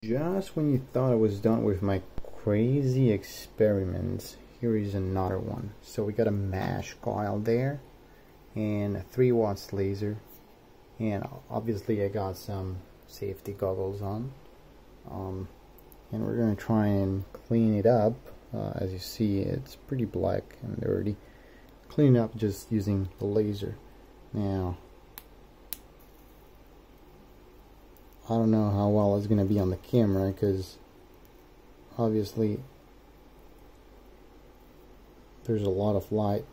Just when you thought I was done with my crazy experiments, here is another one. So we got a mesh coil there and a 3 watts laser, and obviously I got some safety goggles on, and we're going to try and clean it up. As you see, it's pretty black and dirty. Clean it up just using the laser. Now I don't know how well it's going to be on the camera, because obviously there's a lot of light.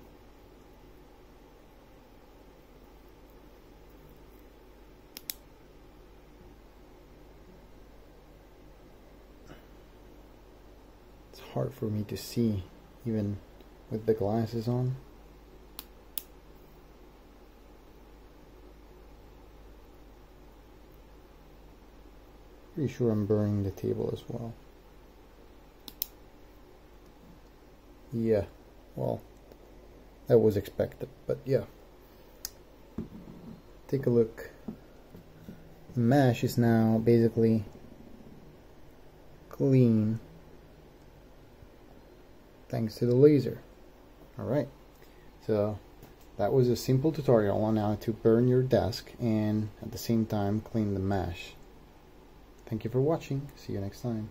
It's hard for me to see even with the glasses on. Pretty sure I'm burning the table as well. Yeah, well, that was expected, but yeah. Take a look. The mesh is now basically clean thanks to the laser. Alright, so that was a simple tutorial on how to burn your desk and at the same time clean the mesh. Thank you for watching. See you next time.